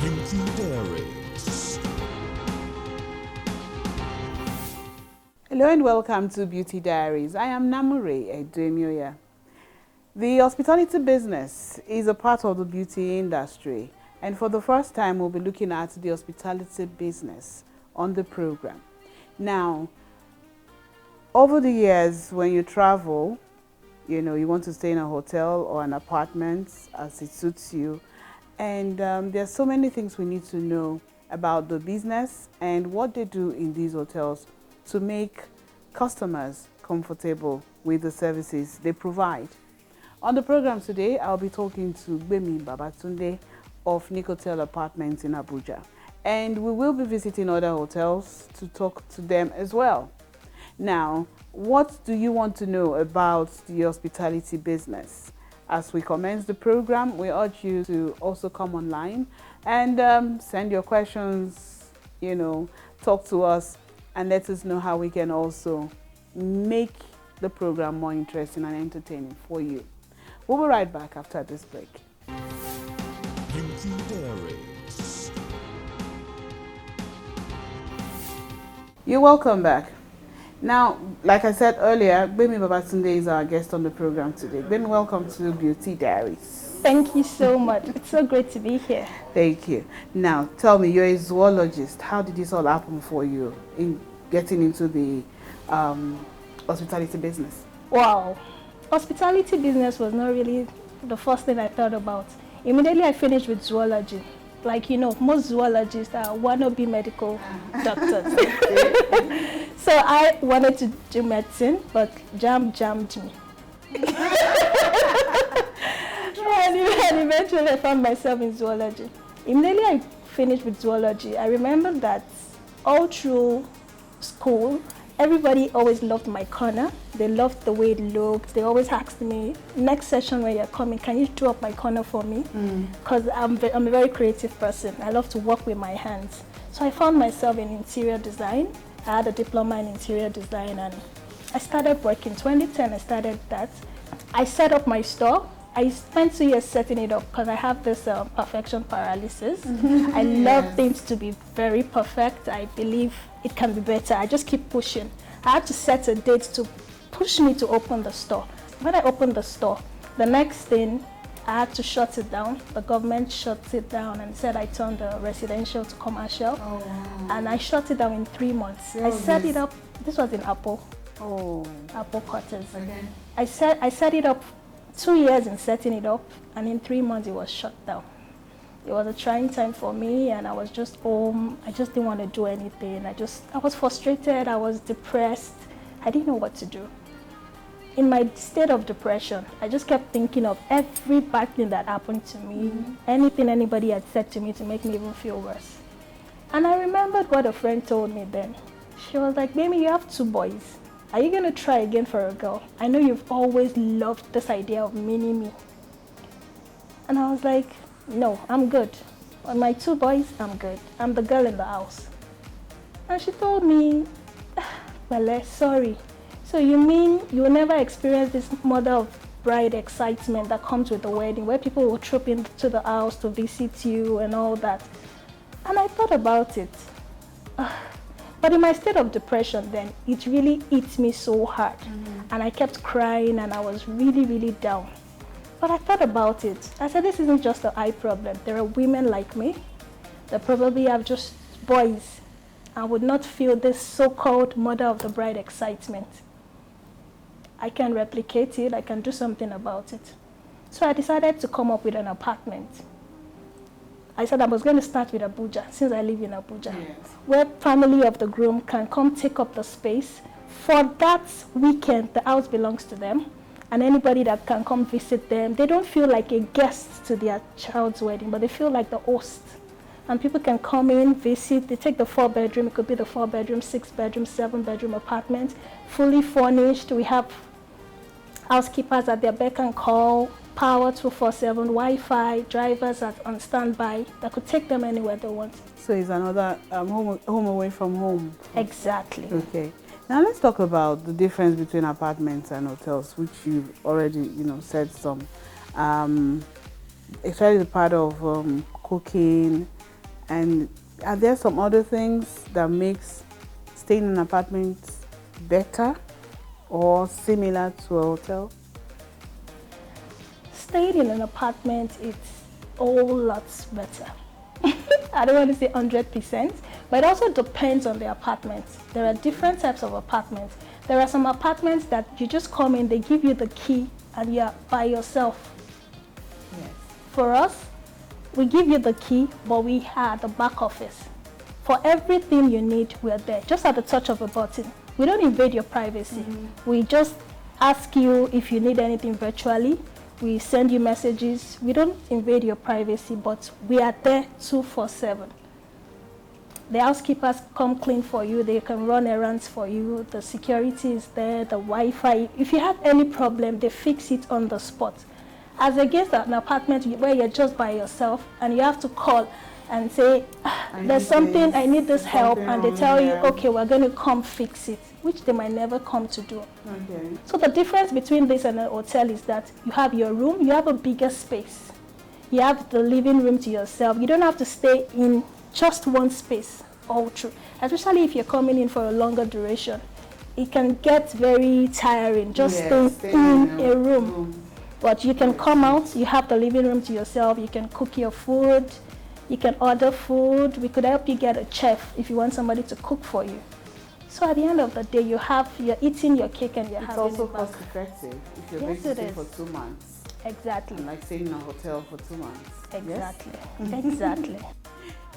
Beauty Diaries. Hello and welcome to Beauty Diaries. I am Namure Edemioya. The hospitality business is a part of the beauty industry, and for the first time we'll be looking at the hospitality business on the program. Now, over the years when you travel, you want to stay in a hotel or an apartment as it suits you, and there's so many things we need to know about the business and what they do in these hotels to make customers comfortable with the services they provide. On the program today, I'll be talking to Gbemi Babatunde of Nicotel Apartments in Abuja, and we will be visiting other hotels to talk to them as well. Now, what do you want to know about the hospitality business? As we commence the program, we urge you to also come online and send your questions, talk to us and let us know how we can also make the program more interesting and entertaining for you. We'll be right back after this break. Beauty Diaries. You're welcome back. Now, like I said earlier, Gbemi Babatunde is our guest on the program today. Gbemi, welcome to Beauty Diaries. Thank you so much. It's so great to be here. Thank you. Now, tell me, you're a zoologist. How did this all happen for you in getting into the hospitality business? Wow. Hospitality business was not really the first thing I thought about. Immediately I finished with zoology. Like, most zoologists are wannabe medical doctors. So I wanted to do medicine, but jammed me. And eventually I found myself in zoology. Immediately I finished with zoology, I remember that all through school, everybody always loved my corner. They loved the way it looked. They always asked me, next session when you're coming, can you draw up my corner for me? Because I'm a very creative person. I love to work with my hands. So I found myself in interior design. I had a diploma in interior design and I started working. 2010, I started that. I set up my store. I spent 2 years setting it up because I have this perfection paralysis. I love things to be very perfect. I believe it can be better. I just keep pushing. I had to set a date to push me to open the store. When I opened the store, the next thing, I had to shut it down. The government shut it down and said I turned the residential to commercial. Oh, wow. And I shut it down in 3 months. I set it up. This was in Apple. Apple Quarters. Okay. I set it up 2 years in setting it up, and in 3 months it was shut down. It was a trying time for me, and I was just home. I just didn't want to do anything. I was frustrated. I was depressed. I didn't know what to do. In my state of depression, I just kept thinking of every bad thing that happened to me, anything anybody had said to me to make me even feel worse. And I remembered what a friend told me then. She was like, "Baby, you have 2 boys. Are you going to try again for a girl? I know you've always loved this idea of mini-me." And I was like, "No, I'm good. On my 2 boys, I'm good. I'm the girl in the house." And she told me, "Well, sorry. So you mean you will never experience this mother of bride excitement that comes with the wedding, where people will troop into the house to visit you and all that?" And I thought about it. But in my state of depression then, it really hit me so hard. And I kept crying and I was really, really down. But I thought about it. I said, this isn't just an eye problem. There are women like me that probably have just boys and would not feel this so-called mother of the bride excitement. I can replicate it. I can do something about it. So I decided to come up with an apartment. I said I was going to start with Abuja, since I live in Abuja, where family of the groom can come take up the space. For that weekend, the house belongs to them, and anybody that can come visit them, they don't feel like a guest to their child's wedding, but they feel like the host. And people can come in, visit, they take the 4-bedroom, it could be the 4-bedroom, 6-bedroom, 7-bedroom apartment, fully furnished. We have housekeepers at their beck and call, power 24/7, Wi-Fi, drivers on standby that could take them anywhere they want. So it's another home away from home. Exactly. Okay. Now let's talk about the difference between apartments and hotels, which you've already, said some. Especially the part of cooking, And are there some other things that makes staying in an apartment better or similar to a hotel? Staying in an apartment, it's a whole lot better. I don't want to say 100%, but it also depends on the apartment. There are different types of apartments. There are some apartments that you just come in, they give you the key, and you're by yourself. Yes. For us, we give you the key, but we have the back office. For everything you need, we're there, just at the touch of a button. We don't invade your privacy. We just ask you if you need anything virtually. We send you messages. We don't invade your privacy, but we are there 24/7. The housekeepers come clean for you. They can run errands for you. The security is there, the Wi-Fi. If you have any problem, they fix it on the spot. As against an apartment where you're just by yourself and you have to call and say, there's something, I need this help, and they tell you, okay, we're going to come fix it, which they might never come to do. Okay. So the difference between this and a hotel is that you have your room, you have a bigger space. You have the living room to yourself. You don't have to stay in just one space all through, especially if you're coming in for a longer duration. It can get very tiring just staying in a room. But you can come out, you have the living room to yourself, you can cook your food, you can order food. We could help you get a chef if you want somebody to cook for you. So at the end of the day, you're eating your cake and you're It's having also it back. cost effective if you're Yes, going to it stay is. for 2 months. Exactly. Like staying in a hotel for 2 months. Exactly. Exactly.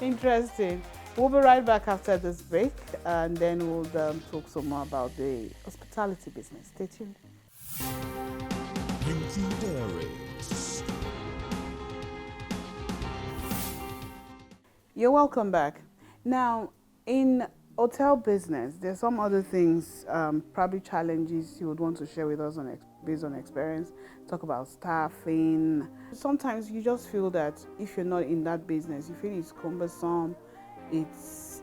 Interesting. We'll be right back after this break, and then we'll talk some more about the hospitality business. Stay tuned. Pinky Dairies. You're welcome back. Now, in hotel business, there's some other things, probably challenges you would want to share with us based on experience. Talk about staffing. Sometimes you just feel that if you're not in that business, you feel it's cumbersome. It's,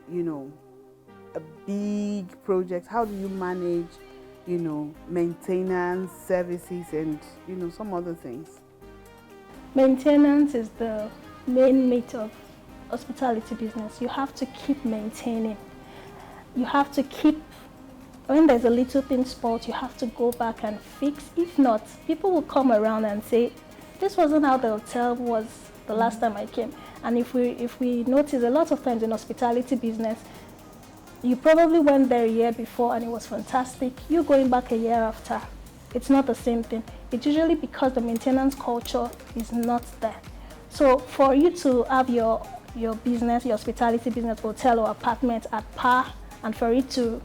a big project. How do you manage, maintenance, services, and, some other things? Maintenance is the main meat of hospitality business. You have to keep maintaining. You have to keep, when there's a little thing spoiled, you have to go back and fix. If not, people will come around and say, this wasn't how the hotel was the last time I came. And if we notice, a lot of times in hospitality business, you probably went there a year before and it was fantastic. You're going back a year after. It's not the same thing. It's usually because the maintenance culture is not there. So for you to have your business, your hospitality business, hotel or apartment at par, and for it to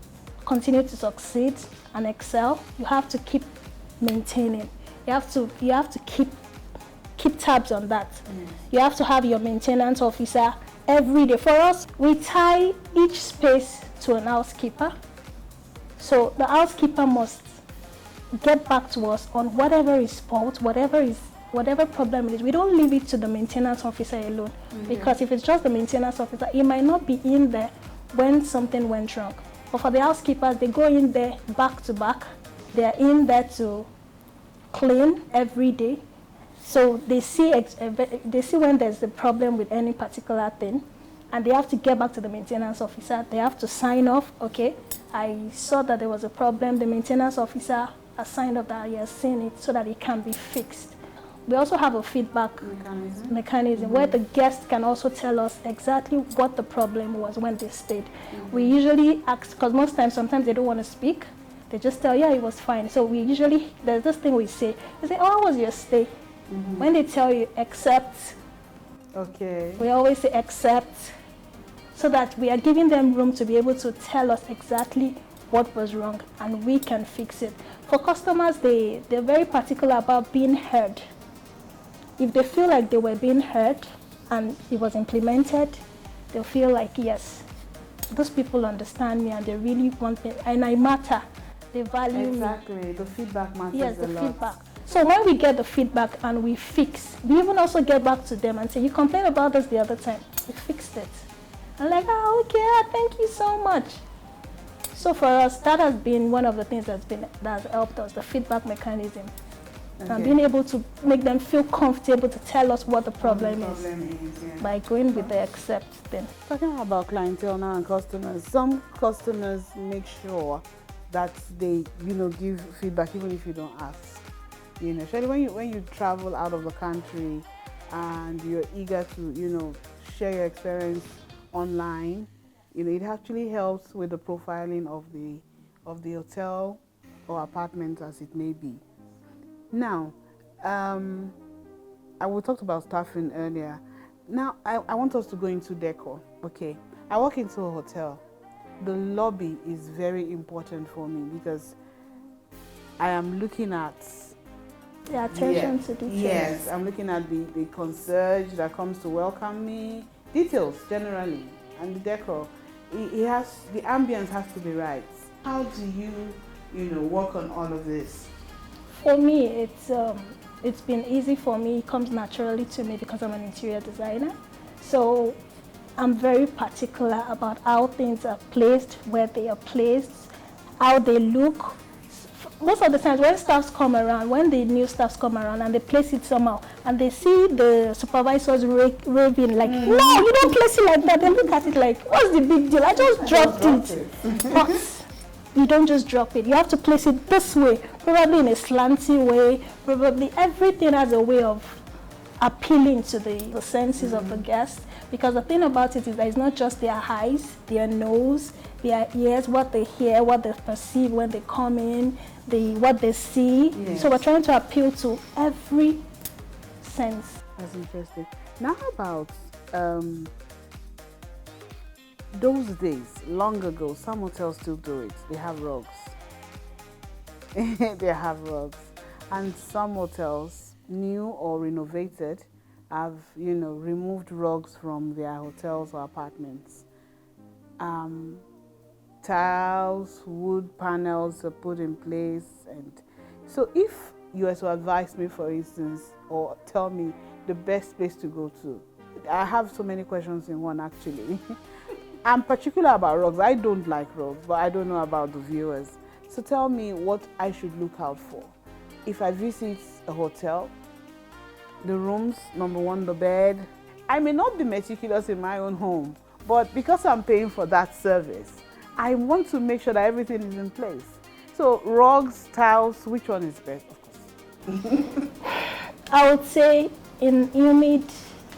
continue to succeed and excel, you have to keep maintaining. You have to keep tabs on that. You have to have your maintenance officer every day. For us, we tie each space to an housekeeper. So the housekeeper must get back to us on whatever is fault, whatever problem it is. We don't leave it to the maintenance officer alone, because if it's just the maintenance officer, he might not be in there when something went wrong. But for the housekeepers, they go in there back to back. They're in there to clean every day. So they see when there's a problem with any particular thing, and they have to get back to the maintenance officer. They have to sign off, okay, I saw that there was a problem. The maintenance officer has signed off that he has seen it so that it can be fixed. We also have a feedback mechanism where the guests can also tell us exactly what the problem was when they stayed. We usually ask, because sometimes they don't want to speak. They just tell, yeah, it was fine. So there's this thing we say. We say, oh, how was your stay? When they tell you, accept. Okay. We always say accept, so that we are giving them room to be able to tell us exactly what was wrong and we can fix it. For customers, they're very particular about being heard. If they feel like they were being heard and it was implemented, they'll feel like, yes, those people understand me and they really want me and I matter. They value me. Exactly. The feedback matters Yes, the a lot. feedback. So when we get the feedback and we fix, we even also get back to them and say, you complained about this the other time. We fixed it. I'm like, oh, okay, thank you so much. So for us, that has been one of the things that has helped us, the feedback mechanism. and being able to make them feel comfortable to tell us what the problem is Yeah. by going with the accept thing. Talking about clientele now and customers, some customers make sure that they, give feedback even if you don't ask. Especially when you travel out of the country and you're eager to, share your experience online, it actually helps with the profiling of the hotel or apartment as it may be. Now, we talked about staffing earlier. Now, I want us to go into decor. Okay, I walk into a hotel. The lobby is very important for me because I am looking at The attention to details. Yes, I'm looking at the concierge that comes to welcome me. Details generally, and the decor. The ambience has to be right. How do you work on all of this? For me, it's been easy for me. It comes naturally to me because I'm an interior designer. So I'm very particular about how things are placed, where they are placed, how they look. Most of the times when when the new staffs come around and they place it somehow and they see the supervisors raving like, no, you don't place it like that. They look at it like, what's the big deal? I just dropped it. But you don't just drop it. You have to place it this way, probably in a slanty way. Probably everything has a way of appealing to the senses of the guests. Because the thing about it is that it's not just their eyes, their nose, their ears, what they hear, what they perceive when they come in, what they see. Yes. So we're trying to appeal to every sense. That's interesting. Now how about those days, long ago, some hotels still do it. They have rugs. They have rugs. And some hotels, new or renovated, have, removed rugs from their hotels or apartments. Tiles, wood panels are put in place. And so if you were to advise me, for instance, or tell me the best place to go to, I have so many questions in one actually. I'm particular about rugs. I don't like rugs, but I don't know about the viewers. So tell me what I should look out for. If I visit a hotel, the rooms, number one, the bed. I may not be meticulous in my own home, but because I'm paying for that service, I want to make sure that everything is in place. So rugs, tiles, which one is best, of course? I would say in humid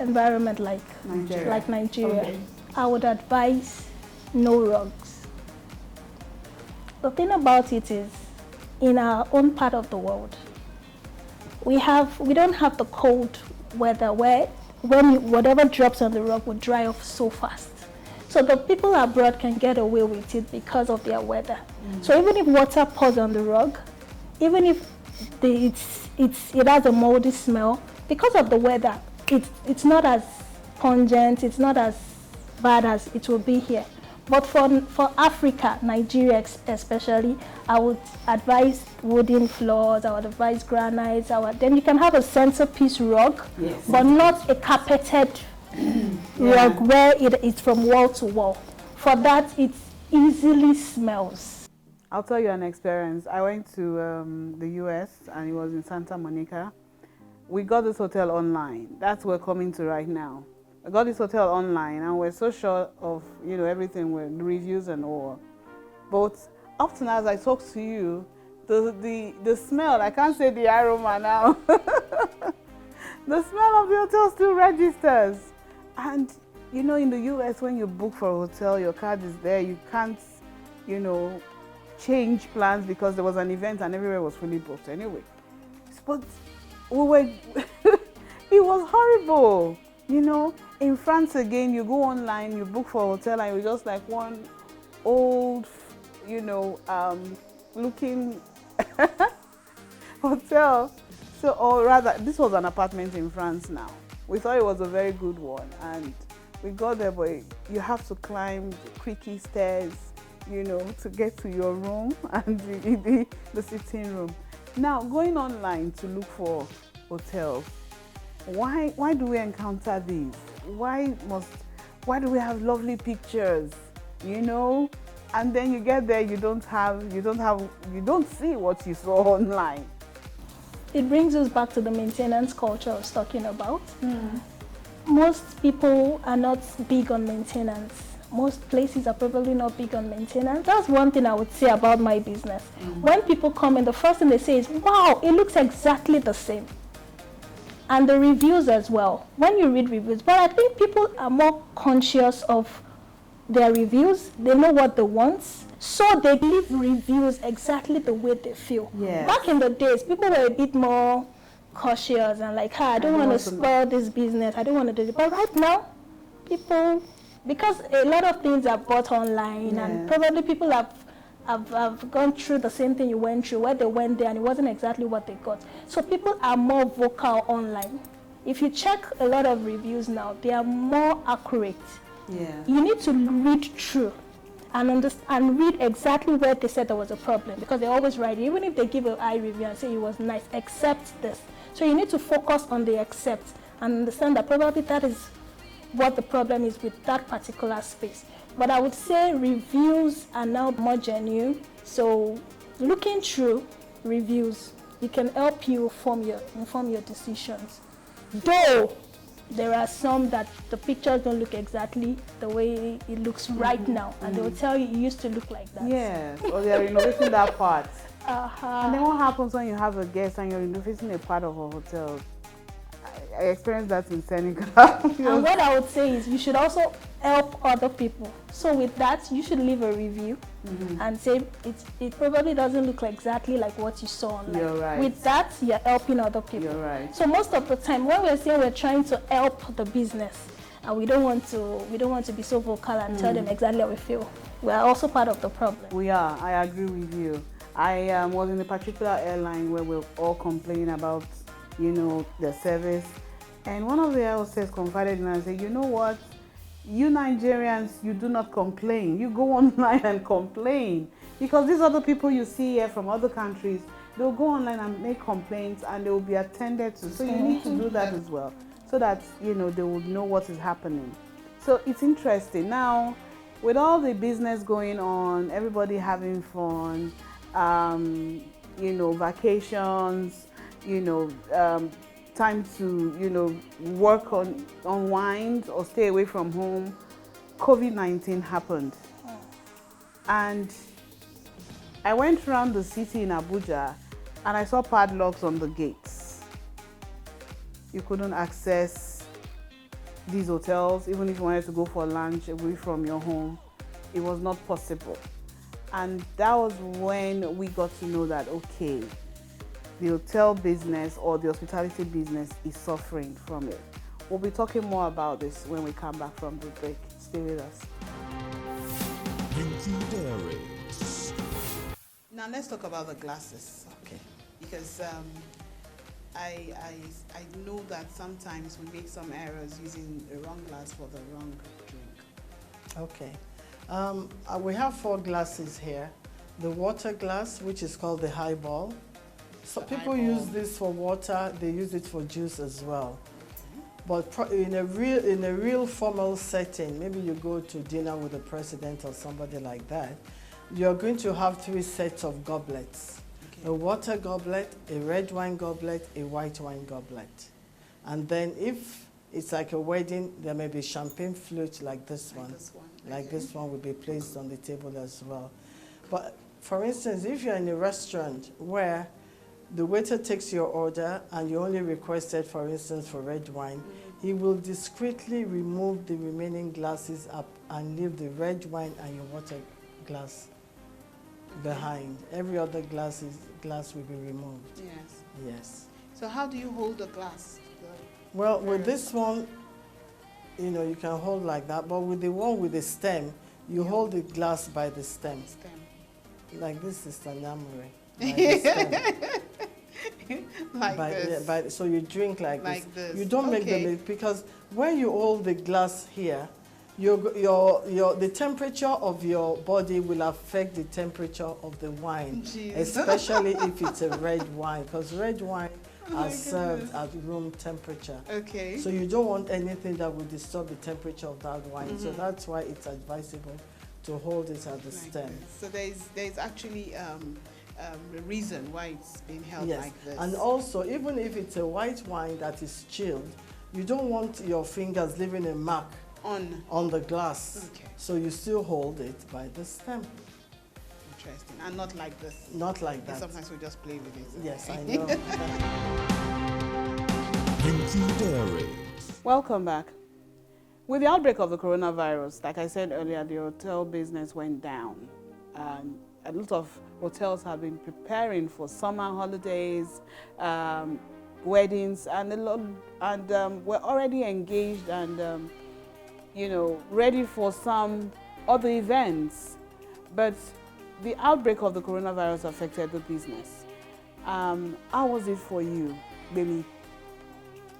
environment like Nigeria, okay. I would advise no rugs. The thing about it is, in our own part of the world, we don't have the cold weather where whatever drops on the rug will dry off so fast. So the people abroad can get away with it because of their weather. So even if water pours on the rug, even if it has a moldy smell, because of the weather, it's not as pungent, it's not as bad as it will be here. But for Africa, Nigeria especially, I would advise wooden floors, I would advise granites, then you can have a centerpiece rug, yes, but not a carpeted rug where it's from wall to wall. For that, it easily smells. I'll tell you an experience. I went to the US and it was in Santa Monica. We got this hotel online. That's what we're coming to right now. I got this hotel online and we're so sure of, everything, with reviews and all. But often as I talk to you, the smell, I can't say the aroma now. The smell of the hotel still registers. And, in the US, when you book for a hotel, your card is there. You can't, change plans because there was an event and everywhere was fully booked anyway. But it was horrible. In France again, you go online, you book for a hotel, and you're just like one old, looking hotel. So, or rather, this was an apartment in France now. We thought it was a very good one, and we got there, but you have to climb creaky stairs, to get to your room and the sitting room. Now, going online to look for hotels, why do we encounter these? Why do we have lovely pictures, and then you get there, you don't see what you saw online? it brings us back to the maintenance culture I was talking about. Most people are not big on maintenance. Most places are probably not big on maintenance. That's one thing I would say about my business. When people come in, the first thing they say is, wow, it looks exactly the same. And the reviews as well. When you read reviews, but I think people are more conscious of their reviews. They know what they want. So they leave reviews exactly the way they feel. Yes. Back in the days, people were a bit more cautious and like, I don't want to spoil this business. I don't want to do it. But right now, people, because a lot of things are bought online, and probably people have gone through the same thing you went through, where they went there and it wasn't exactly what they got. So people are more vocal online. If you check a lot of reviews now, they are more accurate. Yeah. You need to read through and understand and read exactly where they said there was a problem, because they always write, even if they give an eye review and say it was nice, except this. So you need to focus on the except and understand that probably that is what the problem is with that particular space. But I would say reviews are now more genuine. So looking through reviews, it can help you inform your decisions. Though there are some that the pictures don't look exactly the way it looks right now, and they will tell you it used to look like that. Yes, or they are renovating that part. Uh-huh. And then what happens when you have a guest and you're renovating a part of a hotel? I experienced that in Senegal. And what I would say is you should also help other people. So with that, you should leave a review and say it probably doesn't look exactly like what you saw online. You're right. With that, you're helping other people. You're right. So most of the time, when we're saying we're trying to help the business, and we don't want to be so vocal and tell them exactly how we feel, we are also part of the problem. We are. I agree with you. I was in a particular airline where we were all complaining about, the service. And one of the air hostess confided in us and said, you know what? You Nigerians, you do not complain. You go online and complain. Because these other people you see here from other countries, they'll go online and make complaints and they will be attended to. So you need to do that as well, so that, they will know what is happening. So it's interesting. Now, with all the business going on, everybody having fun, vacations, time to, work on, unwind or stay away from home, COVID-19 happened. And I went around the city in Abuja and I saw padlocks on the gates. You couldn't access these hotels, even if you wanted to go for lunch away from your home. It was not possible. And that was when we got to know that, okay, the hotel business or the hospitality business is suffering from it. We'll be talking more about this when we come back from the break. Stay with us. Beauty Diaries. Now let's talk about the glasses. Okay. Because I know that sometimes we make some errors using the wrong glass for the wrong drink. Okay. We have 4 glasses here. The water glass, which is called the highball. So people use this for water. They use it for juice as well. But in a real formal setting, maybe you go to dinner with the president or somebody like that, you're going to have 3 sets of goblets. Okay. A water goblet, a red wine goblet, a white wine goblet. And then if it's like a wedding, there may be champagne flute like this one. Like this one will be placed on the table as well. But for instance, if you're in a restaurant where the waiter takes your order and you only requested, for instance, for red wine, he will discreetly remove the remaining glasses up and leave the red wine and your water glass behind. Every other glass will be removed. Yes. Yes. So how do you hold the glass? Well, with this one, you can hold like that, but with the one with the stem, you hold the glass by the stem. Like this, Sister Namure. Like this. So you drink like this. You don't make the mix, because when you hold the glass here, the temperature of your body will affect the temperature of the wine, especially if it's a red wine, because red wine are served at room temperature. Okay. So you don't want anything that will disturb the temperature of that wine. So that's why it's advisable to hold it at the stem. So there's actually reason why it's being held Yes, like this. and also, even if it's a white wine that is chilled, you don't want your fingers leaving a mark on the glass. Okay. So you still hold it by the stem. Interesting. And not like this. Not like that. Sometimes we just play with it. Yes, I Okay. know. Beauty Diaries. Welcome back. With the outbreak of the coronavirus, like I said earlier, the hotel business went down. A lot of hotels have been preparing for summer holidays, weddings, and we're already engaged and ready for some other events. But the outbreak of the coronavirus affected the business. How was it for you, Baby,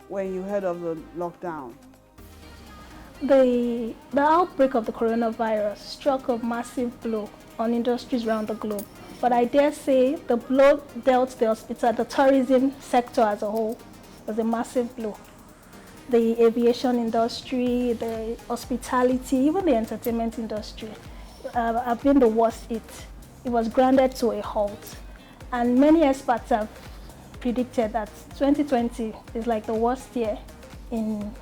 when you heard of the lockdown? The outbreak of the coronavirus struck a massive blow on industries around the globe. But I dare say the blow dealt the tourism sector as a whole was a massive blow. The aviation industry, the hospitality, even the entertainment industry have been the worst hit. It was grounded to a halt. And many experts have predicted that 2020 is like the worst year in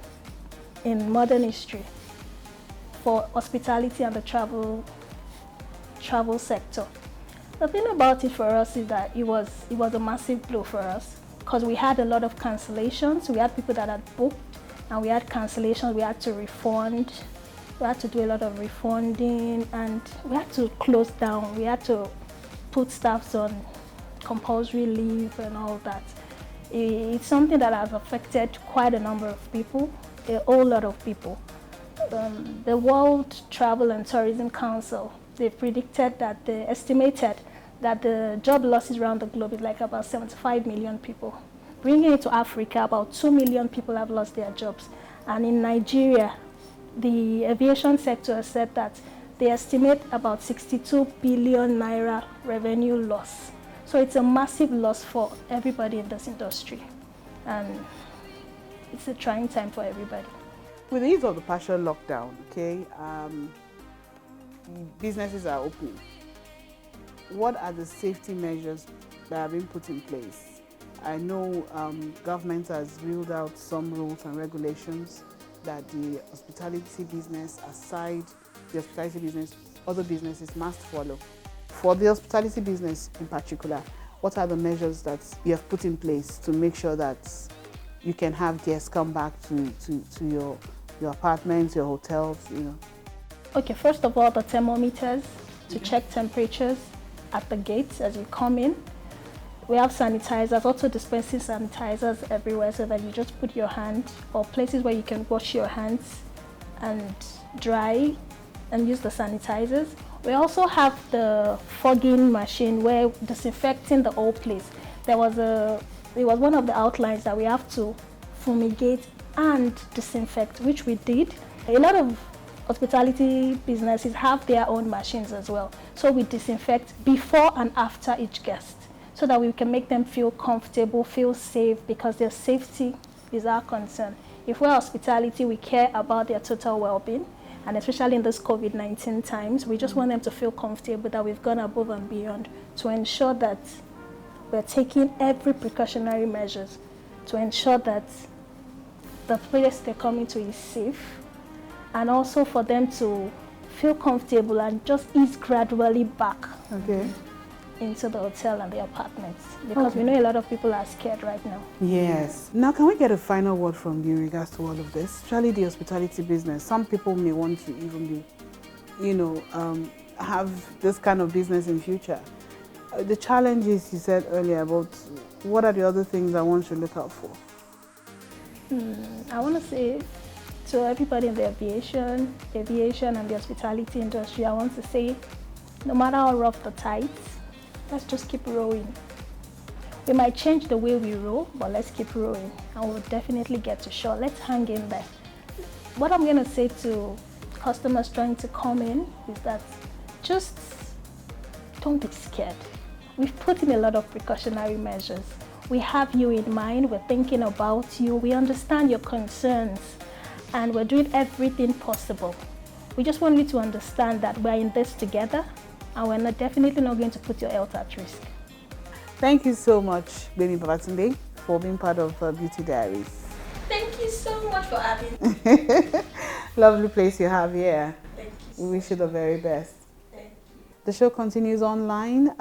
modern history for hospitality and the travel sector. The thing about it for us is that it was a massive blow for us because we had a lot of cancellations. We had people that had booked and we had cancellations. We had to refund. We had to do a lot of refunding and we had to close down. We had to put staffs on compulsory leave and all that. It's something that has affected quite a number of people, a whole lot of people. The World Travel and Tourism Council, they estimated that the job losses around the globe is like about 75 million people. Bringing it to Africa, about 2 million people have lost their jobs. And in Nigeria, the aviation sector has said that they estimate about 62 billion naira revenue loss. So it's a massive loss for everybody in this industry. And it's a trying time for everybody. With the ease of the partial lockdown, okay, businesses are opening. What are the safety measures that have been put in place? I know government has ruled out some rules and regulations that the hospitality business, aside the hospitality business, other businesses must follow. For the hospitality business in particular, what are the measures that you have put in place to make sure that you can have guests come back to your apartments, your hotels, Okay, first of all, the thermometers to check temperatures at the gates as you come in. We have sanitizers, also dispensing sanitizers everywhere so that you just put your hand or places where you can wash your hands and dry and use the sanitizers. We also have the fogging machine where disinfecting the whole place. It was one of the outlines that we have to fumigate and disinfect, which we did. A lot of hospitality businesses have their own machines as well. So we disinfect before and after each guest so that we can make them feel comfortable, feel safe, because their safety is our concern. If we're hospitality, we care about their total well-being, and especially in this COVID-19 times, we just want them to feel comfortable that we've gone above and beyond to ensure that we're taking every precautionary measures to ensure that the place they're coming to is safe, and also for them to feel comfortable and just ease gradually back into the hotel and the apartments, because we know a lot of people are scared right now. Yes. Now, can we get a final word from you in regards to all of this? Especially the hospitality business. Some people may want to even be, have this kind of business in future. The challenges you said earlier about what are the other things I want to look out for? I want to say to everybody in the aviation and the hospitality industry, I want to say, no matter how rough the tides, let's just keep rowing. We might change the way we row, but let's keep rowing and we'll definitely get to shore. Let's hang in there. What I'm going to say to customers trying to come in is that just don't be scared. We've put in a lot of precautionary measures. We have you in mind, we're thinking about you, we understand your concerns, and we're doing everything possible. We just want you to understand that we're in this together, and we're definitely not going to put your health at risk. Thank you so much, Gbemi Babatunde, for being part of Beauty Diaries. Thank you so much for having me. Lovely place you have here. Thank you. We wish you the very best. Thank you. The show continues online.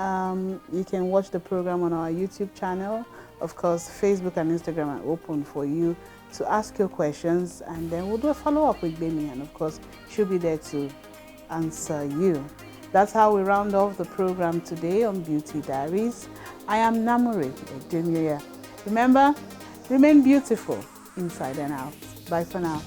You can watch the program on our YouTube channel. Of course, Facebook and Instagram are open for you to ask your questions, and then we'll do a follow-up with Gbemi, and of course, she'll be there to answer you. That's how we round off the program today on Beauty Diaries. I am Namure Edemioya. Remember, remain beautiful inside and out. Bye for now.